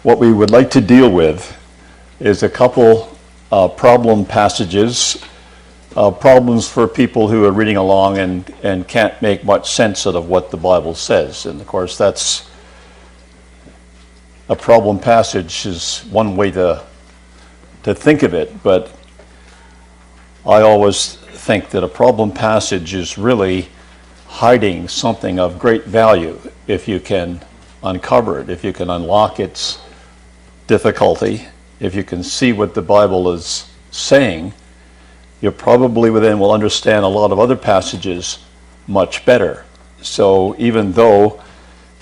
what we would like to deal with is a couple problem passages, problems for people who are reading along and can't make much sense out of what the Bible says. And of course, that's a problem passage is one way to think of it, but I always think that a problem passage is really hiding something of great value if you can uncover it, if you can unlock its difficulty, if you can see what the Bible is saying, you probably then will understand a lot of other passages much better. So even though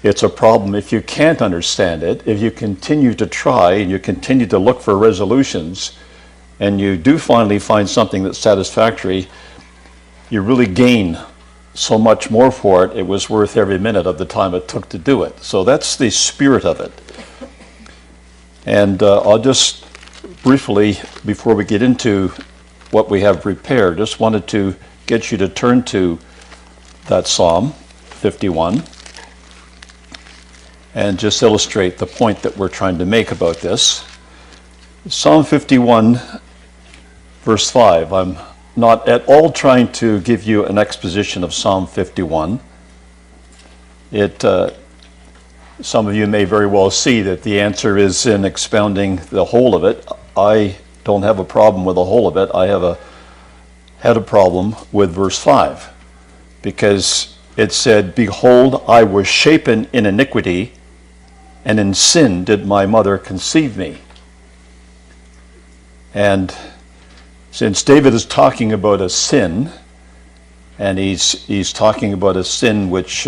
it's a problem, if you can't understand it, if you continue to try and you continue to look for resolutions, and you do finally find something that's satisfactory, you really gain so much more for it. It was worth every minute of the time it took to do it. So that's the spirit of it. And I'll just briefly, before we get into what we have prepared, just wanted to get you to turn to that Psalm 51 and just illustrate the point that we're trying to make about this. Psalm 51, verse 5. I'm not at all trying to give you an exposition of Psalm 51. Some of you may very well see that the answer is in expounding the whole of it. I don't have a problem with the whole of it. I had a problem with verse 5, because it said, "Behold, I was shapen in iniquity, and in sin did my mother conceive me." And since David is talking about a sin, and he's talking about a sin which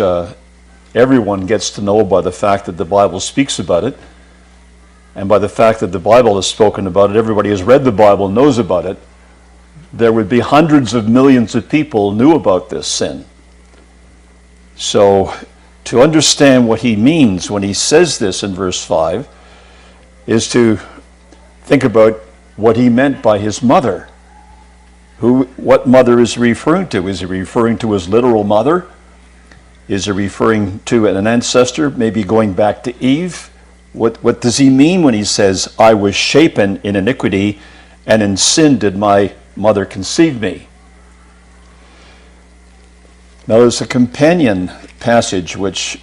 everyone gets to know by the fact that the Bible speaks about it, and by the fact that the Bible has spoken about it, everybody has read the Bible, knows about it, there would be hundreds of millions of people knew about this sin. So to understand what he means when he says this in verse 5 is to think about what he meant by his mother. What mother is he referring to? Is he referring to his literal mother? Is he referring to an ancestor, maybe going back to Eve? What does he mean when he says, "I was shapen in iniquity, and in sin did my mother conceive me"? Now there's a companion passage which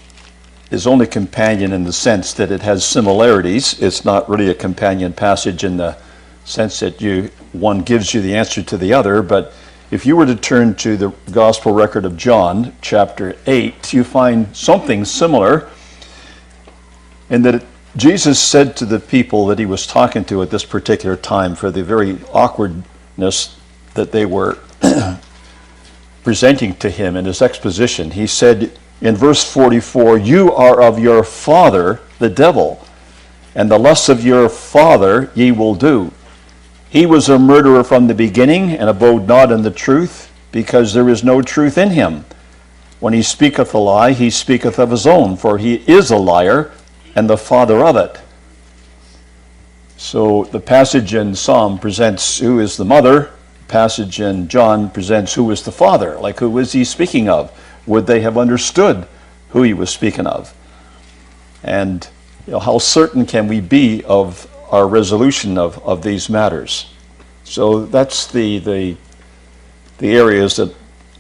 is only companion in the sense that it has similarities. It's not really a companion passage in the sense that one gives you the answer to the other, but if you were to turn to the Gospel record of John, chapter 8, you find something similar in that Jesus said to the people that he was talking to at this particular time, for the very awkwardness that they were presenting to him in his exposition, he said in verse 44, "You are of your father, the devil, and the lusts of your father ye will do. He was a murderer from the beginning, and abode not in the truth, because there is no truth in him. When he speaketh a lie, he speaketh of his own, for he is a liar, and the father of it." So the passage in Psalm presents who is the mother. The passage in John presents who is the father. Like, who is he speaking of? Would they have understood who he was speaking of? And how certain can we be of our resolution of these matters? So that's the areas that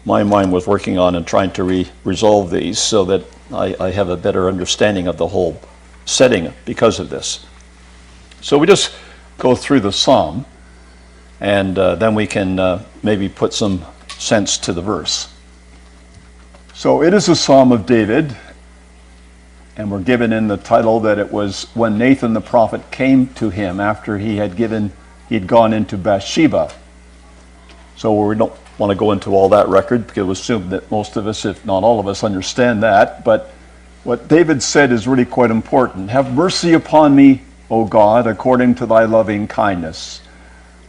my mind was working on and trying to resolve these, so that I have a better understanding of the whole setting because of this. So we just go through the psalm, and then we can maybe put some sense to the verse. So it is a psalm of David, and we're given in the title that it was when Nathan the prophet came to him after he'd gone into Bathsheba. So we don't want to go into all that record, because we assume that most of us, if not all of us, understand that. But what David said is really quite important. "Have mercy upon me, O God, according to thy loving kindness.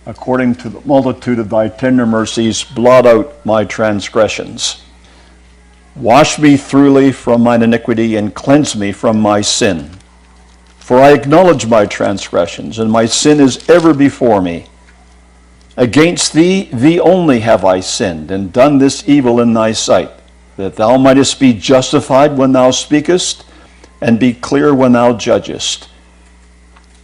According to the multitude of thy tender mercies, blot out my transgressions. Wash me thoroughly from mine iniquity, and cleanse me from my sin. For I acknowledge my transgressions, and my sin is ever before me. Against thee only have I sinned, and done this evil in thy sight, that thou mightest be justified when thou speakest, and be clear when thou judgest.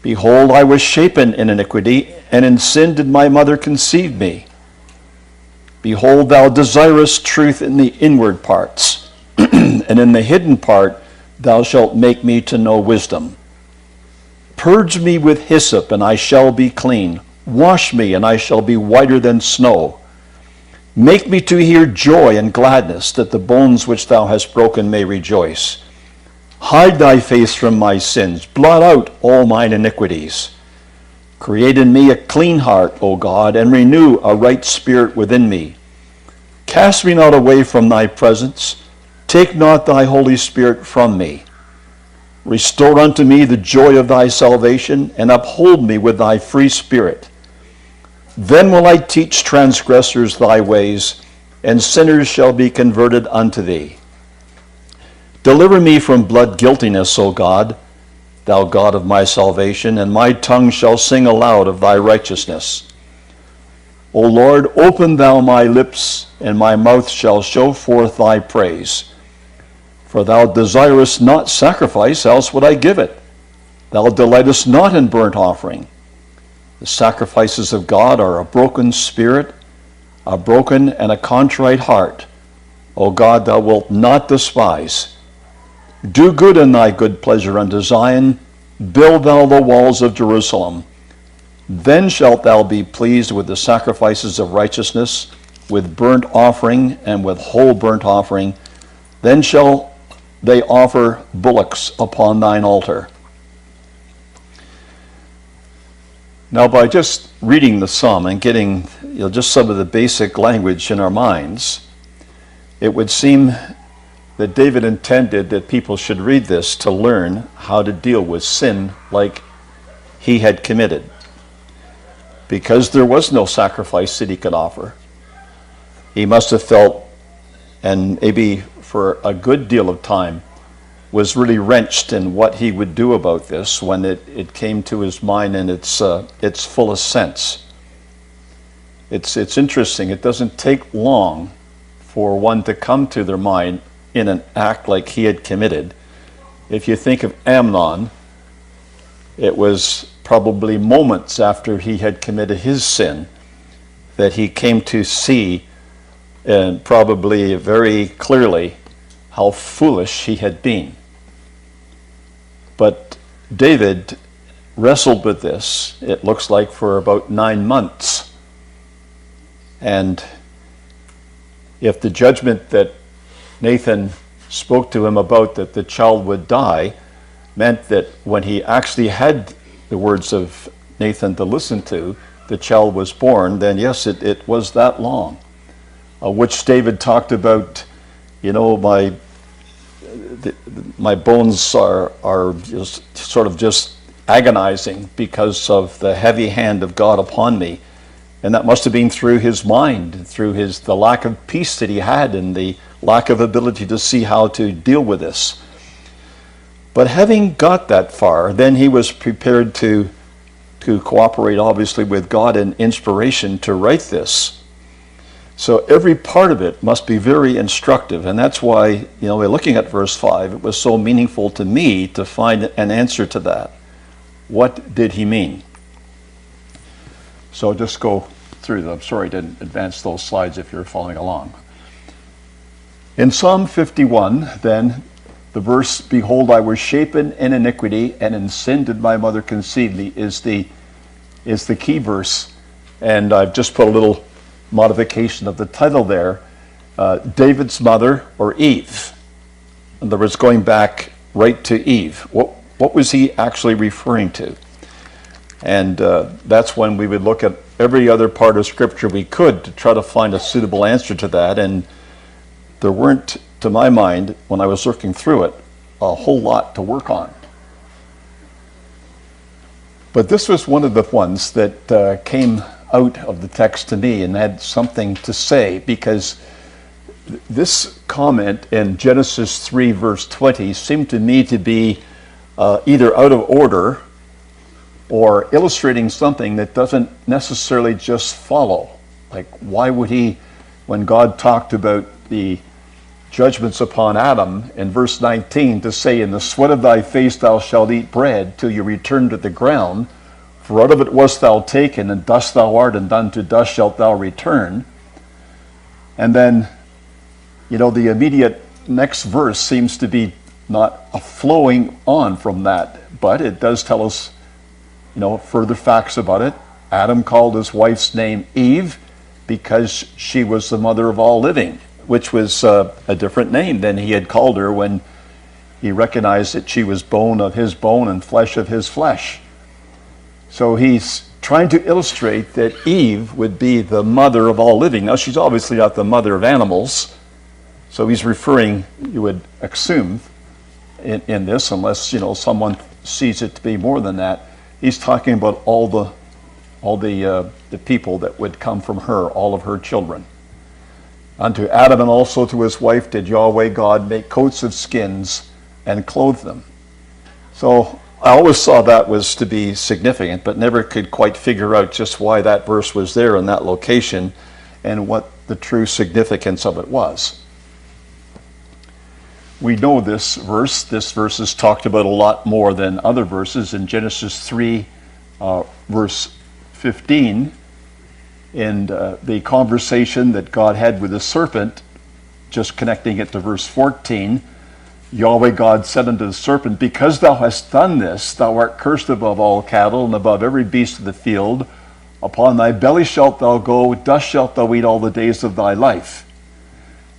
Behold, I was shapen in iniquity, and in sin did my mother conceive me. Behold, thou desirest truth in the inward parts, and in the hidden part thou shalt make me to know wisdom. Purge me with hyssop, and I shall be clean. Wash me, and I shall be whiter than snow. Make me to hear joy and gladness, that the bones which thou hast broken may rejoice. Hide thy face from my sins. Blot out all mine iniquities. Create in me a clean heart, O God, and renew a right spirit within me. Cast me not away from thy presence. Take not thy Holy Spirit from me. Restore unto me the joy of thy salvation, and uphold me with thy free spirit. Then will I teach transgressors thy ways, and sinners shall be converted unto thee. Deliver me from blood guiltiness, O God, thou God of my salvation, and my tongue shall sing aloud of thy righteousness. O Lord, open thou my lips, and my mouth shall show forth thy praise. For thou desirest not sacrifice, else would I give it. Thou delightest not in burnt offering. The sacrifices of God are a broken spirit, a broken and a contrite heart. O God, thou wilt not despise. Do good in thy good pleasure unto Zion. Build thou the walls of Jerusalem. Then shalt thou be pleased with the sacrifices of righteousness, with burnt offering and with whole burnt offering. Then shall they offer bullocks upon thine altar. Now, by just reading the psalm and getting just some of the basic language in our minds, it would seem that David intended that people should read this to learn how to deal with sin like he had committed. Because there was no sacrifice that he could offer, he must have felt, and maybe for a good deal of time, was really wrenched in what he would do about this when it came to his mind in its fullest sense. It's interesting. It doesn't take long for one to come to their mind in an act like he had committed. If you think of Amnon, it was probably moments after he had committed his sin that he came to see, and probably very clearly, how foolish he had been. But David wrestled with this, it looks like, for about 9 months. And if the judgment that Nathan spoke to him about, that the child would die, meant that when he actually had the words of Nathan to listen to, the child was born, then yes, it was that long. Which David talked about, my bones are just sort of just agonizing because of the heavy hand of God upon me. And that must have been through his mind, through the lack of peace that he had and the lack of ability to see how to deal with this. But having got that far, then he was prepared to cooperate, obviously, with God and inspiration to write this. So every part of it must be very instructive, and that's why, looking at verse 5, it was so meaningful to me to find an answer to that. What did he mean? So just go through them. I'm sorry I didn't advance those slides if you're following along. In Psalm 51, then, the verse, "Behold, I was shapen in iniquity, and in sin did my mother conceive me," is the key verse. And I've just put a little modification of the title there, David's mother, or Eve. In other words, going back right to Eve. What was he actually referring to? And that's when we would look at every other part of Scripture we could to try to find a suitable answer to that. And there weren't, to my mind, when I was looking through it, a whole lot to work on. But this was one of the ones that came out of the text to me and had something to say, because this comment in Genesis 3 verse 20 seemed to me to be either out of order or illustrating something that doesn't necessarily just follow. Like, why would he, when God talked about the judgments upon Adam in verse 19 to say, in the sweat of thy face thou shalt eat bread till you return to the ground, for out of it wast thou taken, and dust thou art, and unto dust shalt thou return. And then, the immediate next verse seems to be not a flowing on from that, but it does tell us, further facts about it. Adam called his wife's name Eve because she was the mother of all living, which was a different name than he had called her when he recognized that she was bone of his bone and flesh of his flesh. So he's trying to illustrate that Eve would be the mother of all living. Now, she's obviously not the mother of animals, so he's referring, you would assume, in this, unless someone sees it to be more than that. He's talking about all the people that would come from her, all of her children. Unto Adam and also to his wife did Yahweh God make coats of skins and clothe them. So I always saw that was to be significant, but never could quite figure out just why that verse was there in that location and what the true significance of it was. We know this verse. This verse is talked about a lot more than other verses. In Genesis 3, verse 15, in the conversation that God had with the serpent, just connecting it to verse 14, Yahweh God said unto the serpent, because thou hast done this, thou art cursed above all cattle and above every beast of the field. Upon thy belly shalt thou go, dust shalt thou eat all the days of thy life.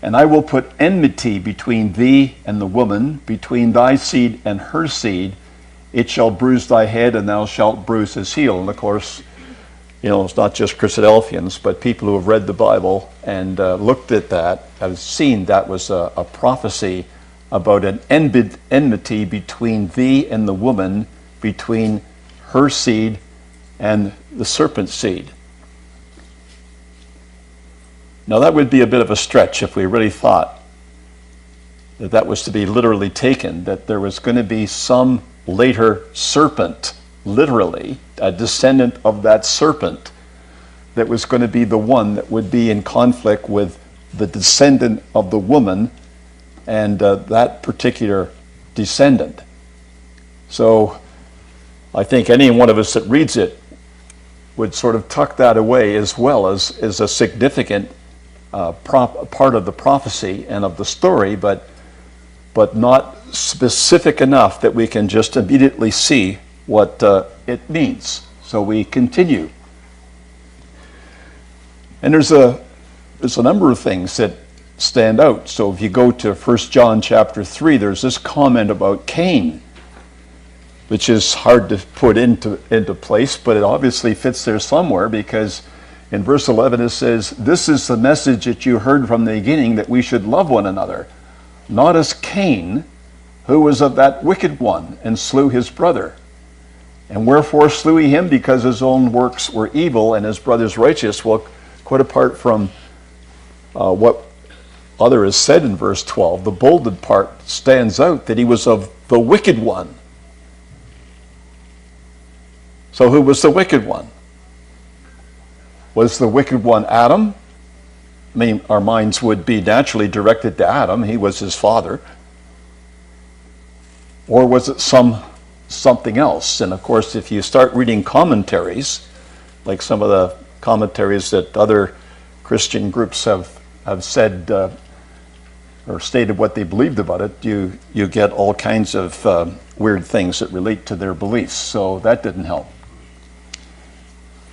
And I will put enmity between thee and the woman, between thy seed and her seed. It shall bruise thy head, and thou shalt bruise his heel. And of course, it's not just Christadelphians, but people who have read the Bible and looked at that have seen that was a prophecy about an enmity between thee and the woman, between her seed and the serpent's seed. Now that would be a bit of a stretch if we really thought that that was to be literally taken, that there was going to be some later serpent, literally, a descendant of that serpent, that was going to be the one that would be in conflict with the descendant of the woman and that particular descendant. So I think any one of us that reads it would sort of tuck that away as well as a significant part of the prophecy and of the story, but not specific enough that we can just immediately see what it means. So we continue. And there's a number of things that stand out. So if you go to 1 John chapter 3, there's this comment about Cain, which is hard to put into place, but it obviously fits there somewhere, because in verse 11 it says, this is the message that you heard from the beginning, that we should love one another, not as Cain, who was of that wicked one, and slew his brother. And wherefore slew he him? Because his own works were evil and his brother's righteous. Well, quite apart from what other is said in verse 12, the bolded part stands out, that he was of the wicked one. So who was the wicked one? Was the wicked one Adam? I mean, our minds would be naturally directed to Adam. He was his father. Or was it something else? And of course, if you start reading commentaries, like some of the commentaries that other Christian groups have said or stated what they believed about it, you get all kinds of weird things that relate to their beliefs. So that didn't help.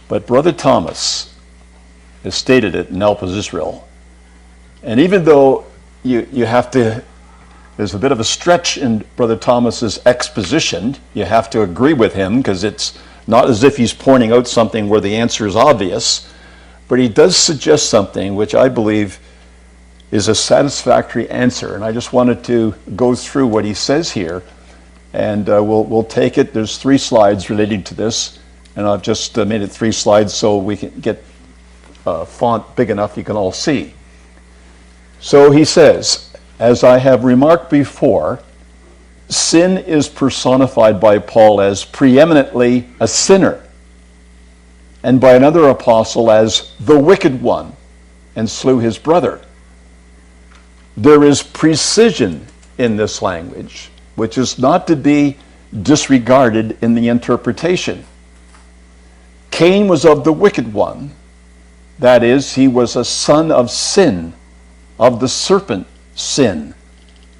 But Brother Thomas has stated it in Help Us Israel. And even though you have to, there's a bit of a stretch in Brother Thomas's exposition, you have to agree with him, because it's not as if he's pointing out something where the answer is obvious, but he does suggest something which I believe is a satisfactory answer. And I just wanted to go through what he says here, and we'll take it. There's 3 slides relating to this, and I've just made it 3 slides so we can get font big enough you can all see. So he says, as I have remarked before, sin is personified by Paul as preeminently a sinner, and by another apostle as the wicked one, and slew his brother. There is precision in this language, which is not to be disregarded in the interpretation. Cain was of the wicked one. That is, he was a son of sin, of the serpent sin,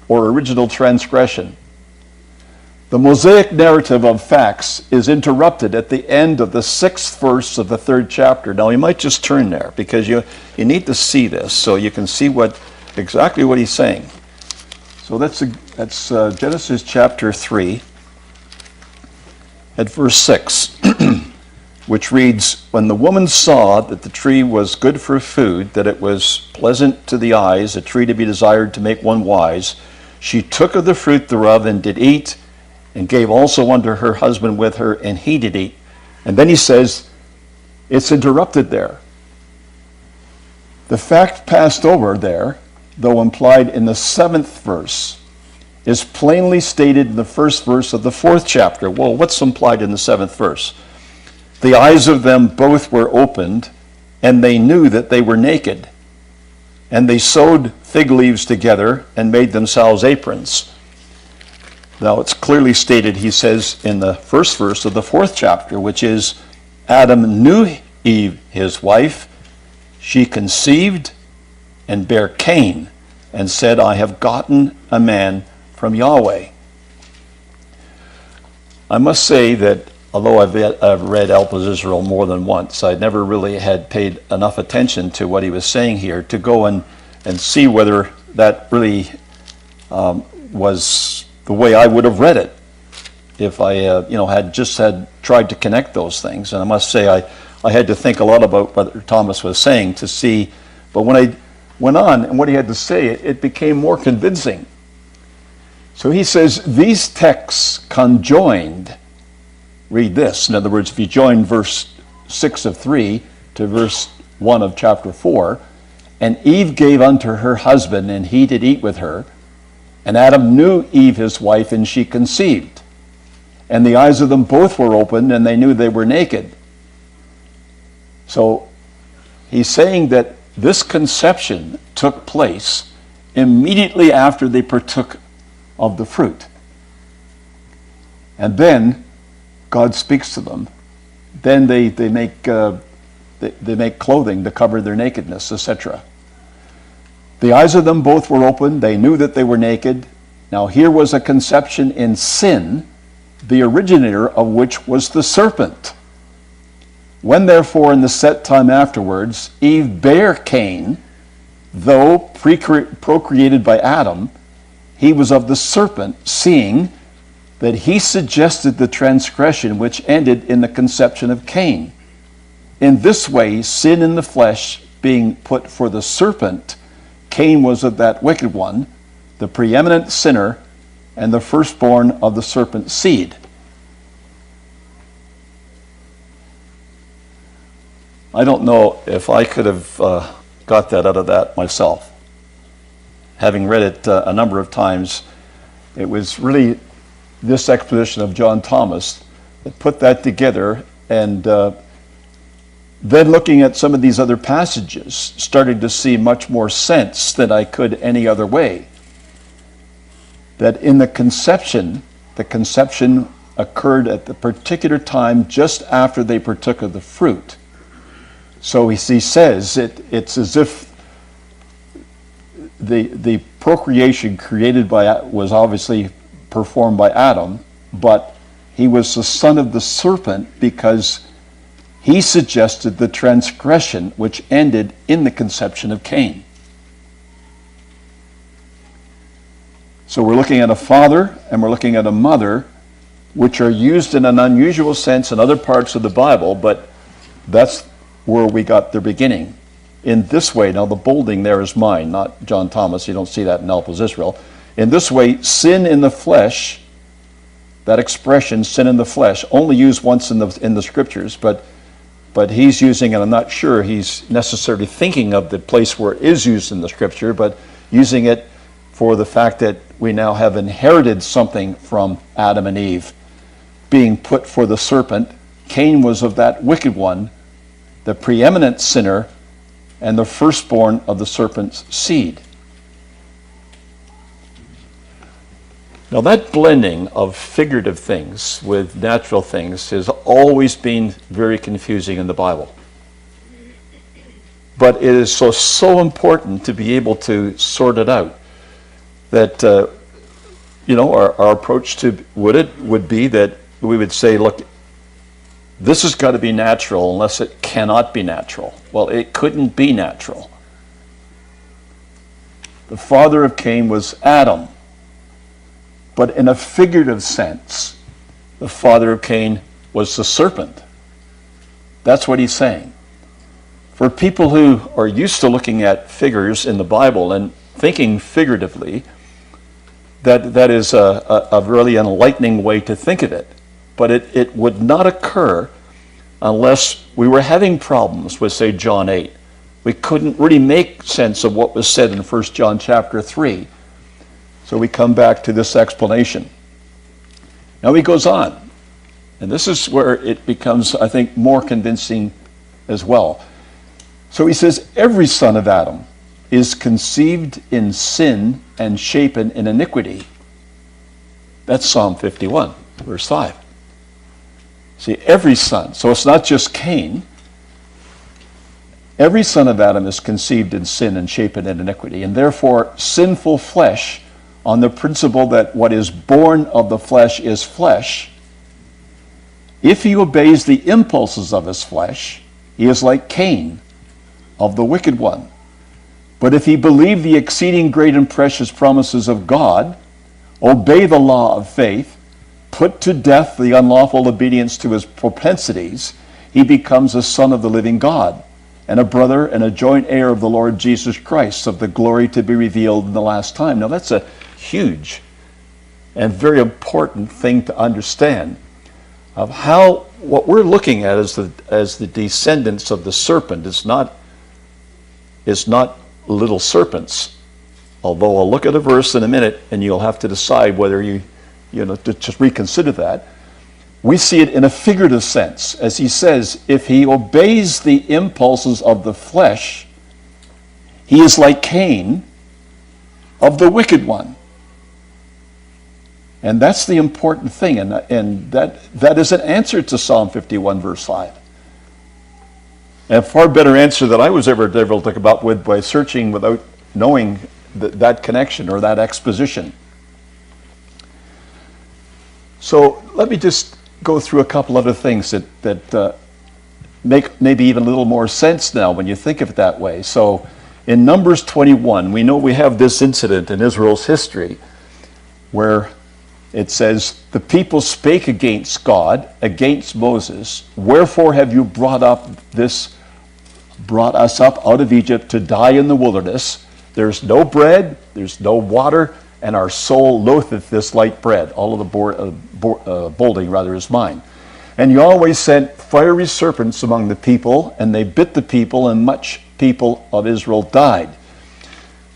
or original transgression. The Mosaic narrative of facts is interrupted at the end of the 6th verse of the 3rd chapter. Now, you might just turn there, because you need to see this so you can see exactly what he's saying. So that's Genesis chapter 3 at verse 6, which reads, "When the woman saw that the tree was good for food, that it was pleasant to the eyes, a tree to be desired to make one wise, she took of the fruit thereof and did eat, and gave also unto her husband with her, and he did eat." And then he says, it's interrupted there. The fact passed over there, though implied in the 7th verse, is plainly stated in the 1st verse of the 4th chapter. Well, what's implied in the 7th verse? "The eyes of them both were opened, and they knew that they were naked. And they sewed fig leaves together and made themselves aprons." Now, it's clearly stated, he says, in the 1st verse of the 4th chapter, which is, "Adam knew Eve, his wife. She conceived and bare Cain, and said, I have gotten a man from Yahweh." I must say that although I've read Elpis Israel more than once, I never really had paid enough attention to what he was saying here to go and see whether that really was the way I would have read it if I had tried to connect those things. And I must say I had to think a lot about what Thomas was saying to see, but when I went on and what he had to say, it became more convincing. So he says, these texts conjoined, read this, in other words, if you join verse 6 of 3 to verse 1 of chapter 4, "And Eve gave unto her husband, and he did eat with her. And Adam knew Eve his wife, and she conceived. And the eyes of them both were opened, and they knew they were naked." So he's saying that this conception took place immediately after they partook of the fruit. And then God speaks to them. Then they make clothing to cover their nakedness, etc. "The eyes of them both were opened, they knew that they were naked." Now here was a conception in sin, the originator of which was the serpent. "When therefore in the set time afterwards Eve bare Cain, though procreated by Adam, he was of the serpent, seeing that he suggested the transgression which ended in the conception of Cain. In this way, sin in the flesh being put for the serpent, Cain was of that wicked one, the preeminent sinner, and the firstborn of the serpent's seed." I don't know if I could have got that out of that myself. Having read it a number of times, it was really this exposition of John Thomas that put that together, and then looking at some of these other passages, started to see much more sense than I could any other way. That in the conception occurred at the particular time just after they partook of the fruit. So he says it's as if the procreation was obviously performed by Adam, but he was the son of the serpent because he suggested the transgression which ended in the conception of Cain. So we're looking at a father and we're looking at a mother, which are used in an unusual sense in other parts of the Bible, but that's where we got their beginning. In this way, now the bolding there is mine, not John Thomas. You don't see that in Elpis Israel. In this way, sin in the flesh, that expression, sin in the flesh, only used once in the scriptures, but he's using it, I'm not sure he's necessarily thinking of the place where it is used in the scripture, but using it for the fact that we now have inherited something from Adam and Eve, being put for the serpent. Cain was of that wicked one, the preeminent sinner, and the firstborn of the serpent's seed. Now that blending of figurative things with natural things has always been very confusing in the Bible. But it is so important to be able to sort it out that our approach to would be that we would say, look, this has got to be natural unless it cannot be natural. Well, it couldn't be natural. The father of Cain was Adam. But in a figurative sense, the father of Cain was the serpent. That's what he's saying. For people who are used to looking at figures in the Bible and thinking figuratively, that is a really enlightening way to think of it. But it would not occur unless we were having problems with, say, John 8. We couldn't really make sense of what was said in 1 John chapter 3. So we come back to this explanation. Now he goes on, and this is where it becomes, I think, more convincing as well. So he says, every son of Adam is conceived in sin and shapen in iniquity. That's Psalm 51, verse 5. See, every son, so it's not just Cain. Every son of Adam is conceived in sin and shapen in iniquity, and therefore sinful flesh, on the principle that what is born of the flesh is flesh, if he obeys the impulses of his flesh, he is like Cain, of the wicked one. But if he believe the exceeding great and precious promises of God, obey the law of faith, put to death the unlawful obedience to his propensities, he becomes a son of the living God, and a brother and a joint heir of the Lord Jesus Christ, of the glory to be revealed in the last time. Now that's a huge and very important thing to understand, of how what we're looking at as the descendants of the serpent is not little serpents. Although I'll look at a verse in a minute and you'll have to decide whether you to just reconsider that. We see it in a figurative sense, as he says, if he obeys the impulses of the flesh, he is like Cain, of the wicked one. And that's the important thing, and that is an answer to Psalm 51, verse 5. And a far better answer that I was ever able to come up with by searching without knowing that connection or that exposition. So let me just go through a couple other things that make maybe even a little more sense now when you think of it that way. So in Numbers 21, we know we have this incident in Israel's history where it says, the people spake against God, against Moses, wherefore have you brought us up out of Egypt to die in the wilderness? There's no bread, there's no water, and our soul loatheth this light bread. All of the bolding is mine. And Yahweh sent fiery serpents among the people, and they bit the people, and much people of Israel died.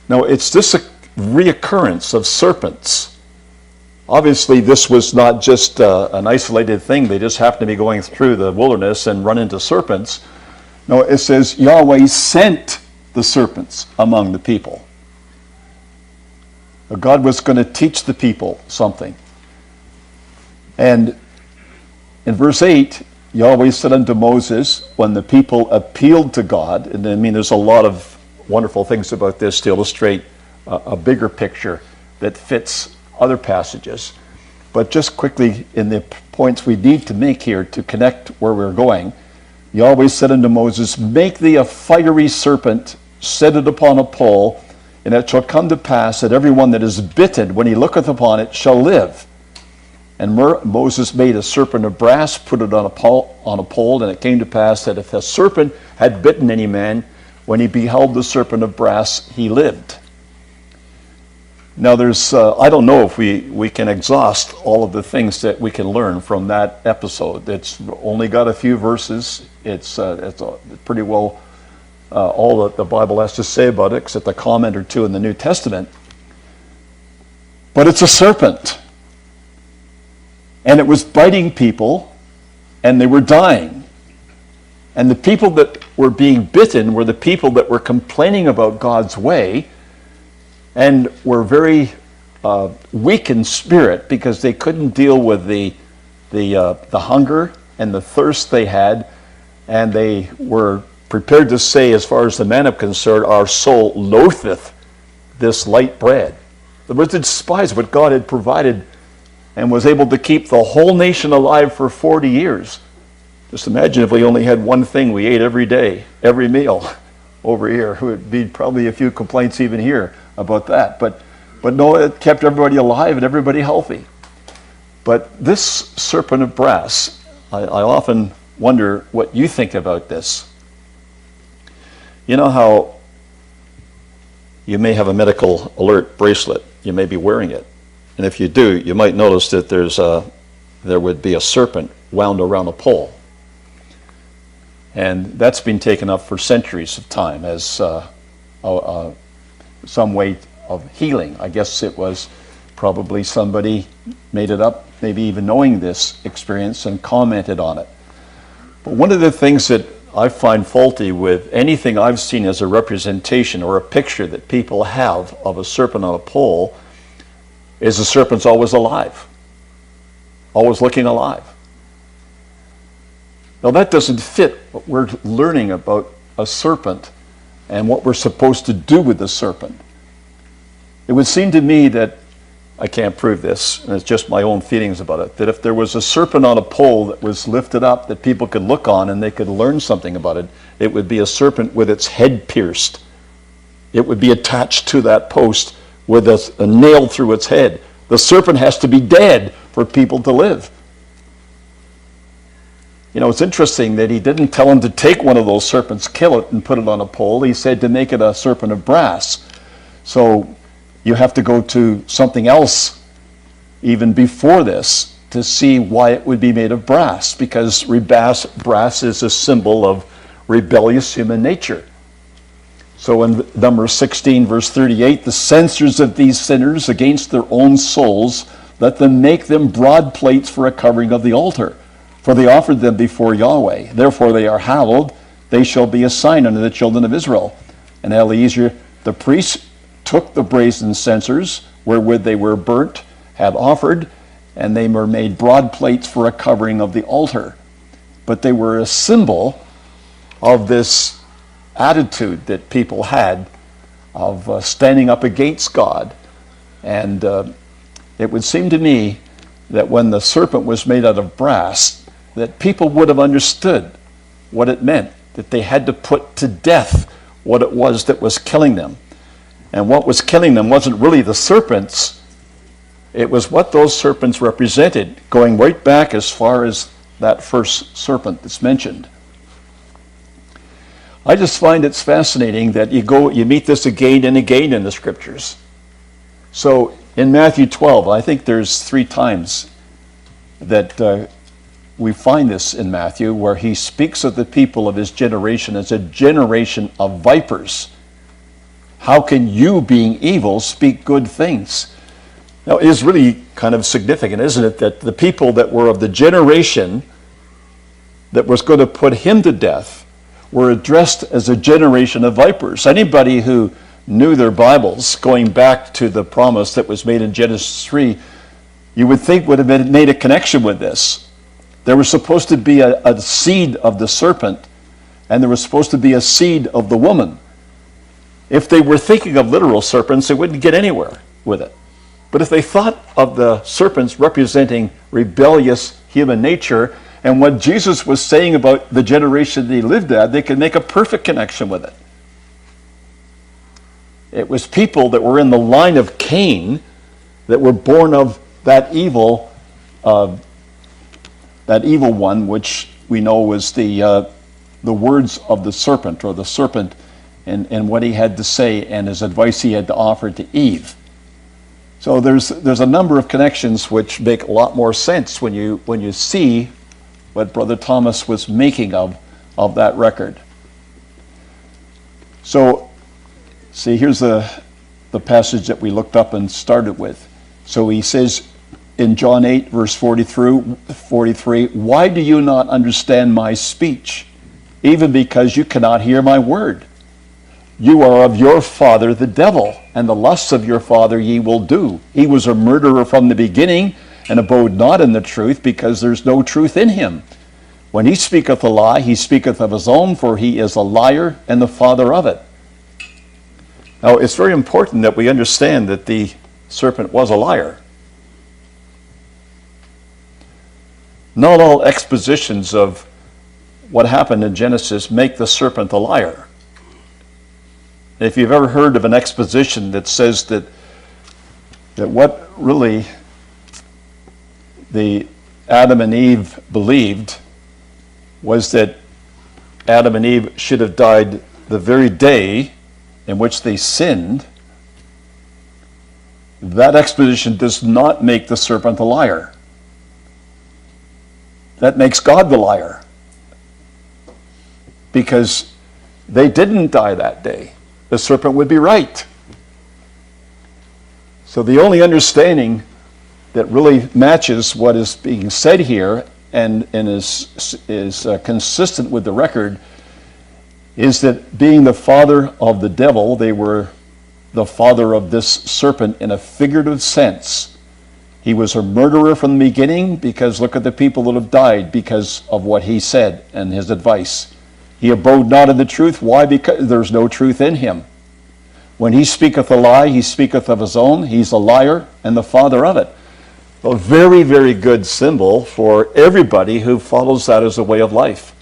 Now, it's this reoccurrence of serpents. Obviously, this was not just an isolated thing. They just happened to be going through the wilderness and run into serpents. No, it says Yahweh sent the serpents among the people. God was going to teach the people something. And in verse 8, Yahweh said unto Moses, when the people appealed to God, and I mean there's a lot of wonderful things about this to illustrate a bigger picture that fits other passages. But just quickly, in the points we need to make here to connect where we're going, Yahweh said unto Moses, make thee a fiery serpent, set it upon a pole, and it shall come to pass that every one that is bitten, when he looketh upon it, shall live. And Moses made a serpent of brass, put it on a pole, and it came to pass that if a serpent had bitten any man, when he beheld the serpent of brass, he lived. Now there's, I don't know if we can exhaust all of the things that we can learn from that episode. It's only got a few verses. It's pretty well all that the Bible has to say about it, except a comment or two in the New Testament. But it's a serpent. And it was biting people, and they were dying. And the people that were being bitten were the people that were complaining about God's way, and were very weak in spirit because they couldn't deal with the hunger and the thirst they had, and they were prepared to say, as far as the man is concerned, our soul loatheth this light bread. The words despised what God had provided and was able to keep the whole nation alive for 40 years. Just imagine if we only had one thing we ate every day, every meal over here. There would be probably a few complaints even here about that. But no, it kept everybody alive and everybody healthy. But this serpent of brass, I often wonder what you think about this. You know how you may have a medical alert bracelet. You may be wearing it. And if you do, you might notice that there would be a serpent wound around a pole. And that's been taken up for centuries of time as some way of healing. I guess it was probably somebody made it up, maybe even knowing this experience, and commented on it. But one of the things that I find faulty with anything I've seen as a representation or a picture that people have of a serpent on a pole is the serpent's always alive, always looking alive. Now that doesn't fit what we're learning about a serpent and what we're supposed to do with the serpent. It would seem to me that, I can't prove this, and it's just my own feelings about it, that if there was a serpent on a pole that was lifted up that people could look on and they could learn something about it, it would be a serpent with its head pierced. It would be attached to that post with a nail through its head. The serpent has to be dead for people to live. You know, it's interesting that he didn't tell him to take one of those serpents, kill it, and put it on a pole. He said to make it a serpent of brass. So you have to go to something else even before this to see why it would be made of brass, because brass is a symbol of rebellious human nature. So in Numbers 16, verse 38, the censors of these sinners against their own souls, let them make them broad plates for a covering of the altar. For they offered them before Yahweh. Therefore they are hallowed. They shall be a sign unto the children of Israel. And Eleazar the priest took the brazen censers wherewith they were burnt, had offered, and they were made broad plates for a covering of the altar. But they were a symbol of this attitude that people had of standing up against God. And it would seem to me that when the serpent was made out of brass, that people would have understood what it meant, that they had to put to death what it was that was killing them. And what was killing them wasn't really the serpents, it was what those serpents represented, going right back as far as that first serpent that's mentioned. I just find it's fascinating that you meet this again and again in the scriptures. So in Matthew 12, I think there's 3 times that we find this in Matthew, where he speaks of the people of his generation as a generation of vipers. How can you, being evil, speak good things? Now, it is really kind of significant, isn't it, that the people that were of the generation that was going to put him to death were addressed as a generation of vipers. Anybody who knew their Bibles, going back to the promise that was made in Genesis 3, you would think would have made a connection with this. There was supposed to be a seed of the serpent, and there was supposed to be a seed of the woman. If they were thinking of literal serpents, they wouldn't get anywhere with it. But if they thought of the serpents representing rebellious human nature and what Jesus was saying about the generation they lived at, they could make a perfect connection with it. It was people that were in the line of Cain that were born of that evil one, which we know was the words of the serpent, or the serpent, and what he had to say and his advice he had to offer to Eve. So there's a number of connections which make a lot more sense when you see what Brother Thomas was making of that record. So, see, here's the passage that we looked up and started with. So he says in John 8, verse 43, why do you not understand my speech? Even because you cannot hear my word. You are of your father the devil, and the lusts of your father ye will do. He was a murderer from the beginning, and abode not in the truth, because there's no truth in him. When he speaketh a lie, he speaketh of his own, for he is a liar and the father of it. Now, it's very important that we understand that the serpent was a liar. Not all expositions of what happened in Genesis make the serpent a liar. If you've ever heard of an exposition that says that what really the Adam and Eve believed was that Adam and Eve should have died the very day in which they sinned, that exposition does not make the serpent a liar. That makes God the liar. Because they didn't die that day. The serpent would be right. So the only understanding that really matches what is being said here and is consistent with the record is that being the father of the devil, they were the father of this serpent in a figurative sense. He was a murderer from the beginning, because look at the people that have died because of what he said and his advice. He abode not in the truth. Why? Because there's no truth in him. When he speaketh a lie, he speaketh of his own. He's a liar and the father of it. A very, very good symbol for everybody who follows that as a way of life.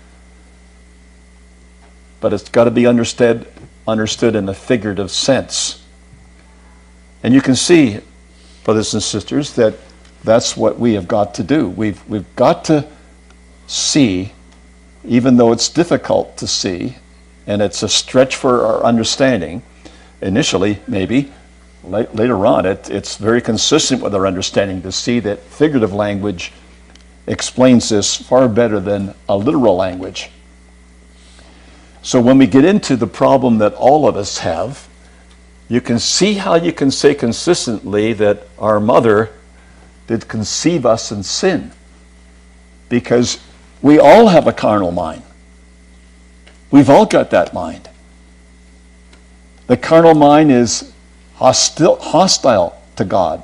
But it's got to be understood in a figurative sense. And you can see, brothers and sisters, that that's what we have got to do. We've got to see, even though it's difficult to see, and it's a stretch for our understanding, initially maybe, later on it's very consistent with our understanding to see that figurative language explains this far better than a literal language. So when we get into the problem that all of us have, you can see how you can say consistently that our mother did conceive us in sin. Because we all have a carnal mind. We've all got that mind. The carnal mind is hostile to God.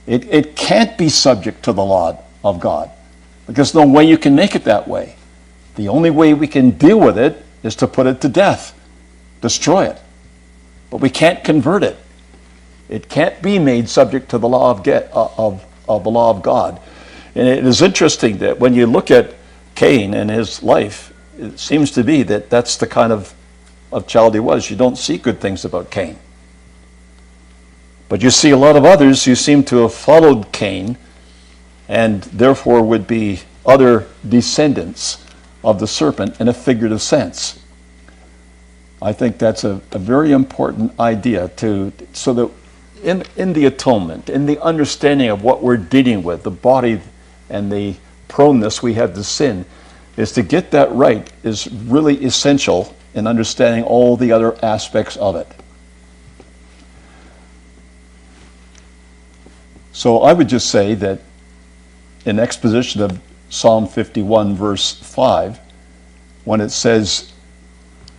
It can't be subject to the law of God. Because no way you can make it that way. The only way we can deal with it is to put it to death, destroy it. But we can't convert it. It can't be made subject to the law of the law of God. And it is interesting that when you look at Cain and his life, it seems to be that that's the kind of child he was. You don't see good things about Cain. But you see a lot of others who seem to have followed Cain and therefore would be other descendants of the serpent in a figurative sense. I think that's a very important idea so that in the atonement, in the understanding of what we're dealing with, the body and the proneness we have to sin, is to get that right is really essential in understanding all the other aspects of it. So I would just say that in exposition of Psalm 51 verse 5, when it says,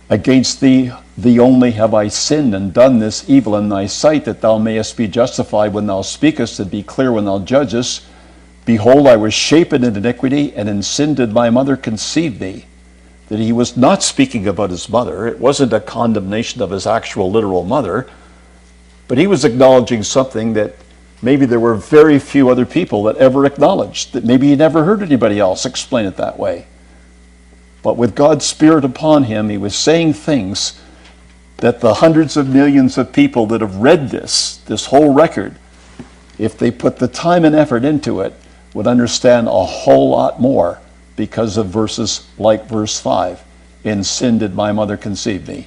"Against thee only have I sinned and done this evil in thy sight, that thou mayest be justified when thou speakest and be clear when thou judgest. Behold, I was shapen in iniquity, and in sin did my mother conceive thee." That he was not speaking about his mother. It wasn't a condemnation of his actual literal mother, but he was acknowledging something that maybe there were very few other people that ever acknowledged, that maybe he never heard anybody else explain it that way. But with God's Spirit upon him, he was saying things that the hundreds of millions of people that have read this whole record, if they put the time and effort into it, would understand a whole lot more because of verses like verse 5, "In sin did my mother conceive me."